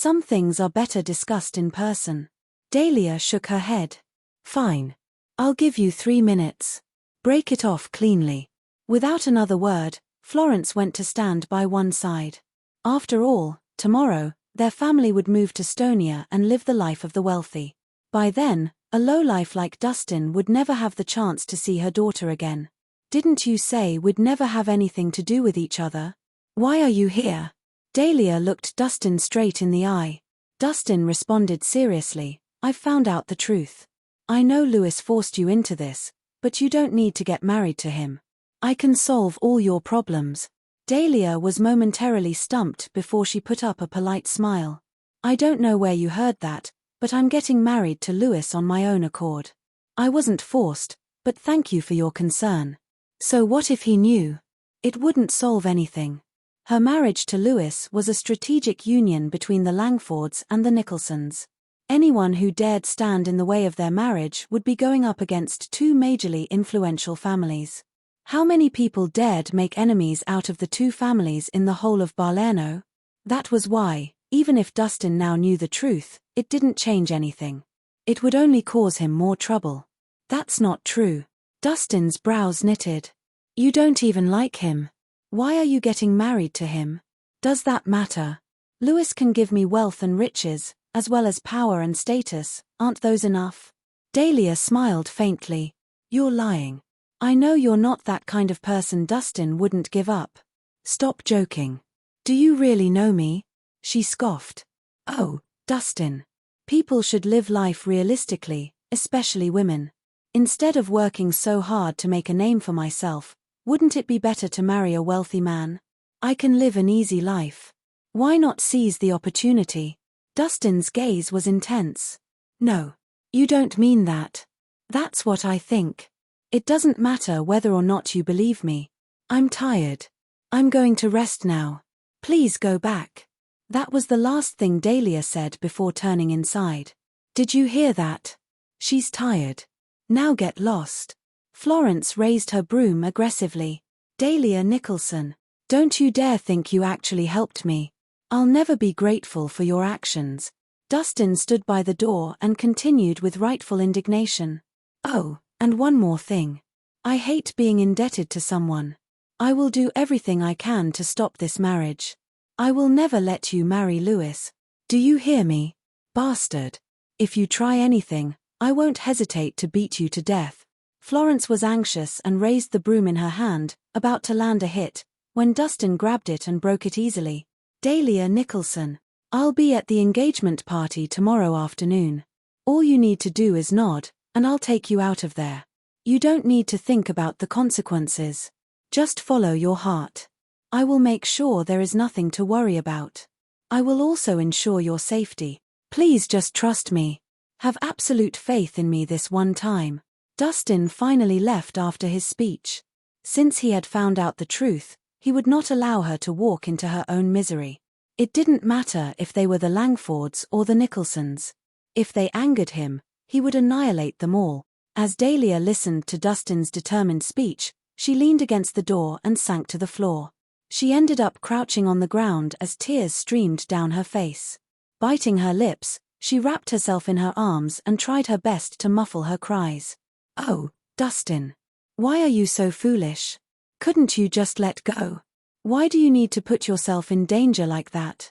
Some things are better discussed in person. Dahlia shook her head. Fine. I'll give you 3 minutes. Break it off cleanly. Without another word, Florence went to stand by one side. After all, tomorrow, their family would move to Stonia and live the life of the wealthy. By then, a lowlife like Dustin would never have the chance to see her daughter again. Didn't you say we'd never have anything to do with each other? Why are you here? Dahlia looked Dustin straight in the eye. Dustin responded seriously, I've found out the truth. I know Lewis forced you into this, but you don't need to get married to him. I can solve all your problems. Dahlia was momentarily stumped before she put up a polite smile. I don't know where you heard that, but I'm getting married to Lewis on my own accord. I wasn't forced, but thank you for your concern. So what if he knew? It wouldn't solve anything. Her marriage to Lewis was a strategic union between the Langfords and the Nicholsons. Anyone who dared stand in the way of their marriage would be going up against two majorly influential families. How many people dared make enemies out of the two families in the whole of Balerno? That was why, even if Dustin now knew the truth, it didn't change anything. It would only cause him more trouble. That's not true. Dustin's brows knitted. You don't even like him. Why are you getting married to him? Does that matter? Lewis can give me wealth and riches, as well as power and status, aren't those enough? Dahlia smiled faintly. You're lying. I know you're not that kind of person Dustin wouldn't give up. Stop joking. Do you really know me? She scoffed. Oh, Dustin. People should live life realistically, especially women. Instead of working so hard to make a name for myself, wouldn't it be better to marry a wealthy man? I can live an easy life. Why not seize the opportunity? Dustin's gaze was intense. No. You don't mean that. That's what I think. It doesn't matter whether or not you believe me. I'm tired. I'm going to rest now. Please go back. That was the last thing Dahlia said before turning inside. Did you hear that? She's tired. Now get lost. Florence raised her broom aggressively. Dahlia Nicholson, don't you dare think you actually helped me. I'll never be grateful for your actions. Dustin stood by the door and continued with rightful indignation. Oh, and one more thing. I hate being indebted to someone. I will do everything I can to stop this marriage. I will never let you marry Lewis. Do you hear me? Bastard. If you try anything, I won't hesitate to beat you to death. Florence was anxious and raised the broom in her hand, about to land a hit, when Dustin grabbed it and broke it easily. Dahlia Nicholson, I'll be at the engagement party tomorrow afternoon. All you need to do is nod, and I'll take you out of there. You don't need to think about the consequences. Just follow your heart. I will make sure there is nothing to worry about. I will also ensure your safety. Please just trust me. Have absolute faith in me this one time. Dustin finally left after his speech. Since he had found out the truth, he would not allow her to walk into her own misery. It didn't matter if they were the Langfords or the Nicholsons. If they angered him, he would annihilate them all. As Dahlia listened to Dustin's determined speech, she leaned against the door and sank to the floor. She ended up crouching on the ground as tears streamed down her face. Biting her lips, she wrapped herself in her arms and tried her best to muffle her cries. Oh, Dustin. Why are you so foolish? Couldn't you just let go? Why do you need to put yourself in danger like that?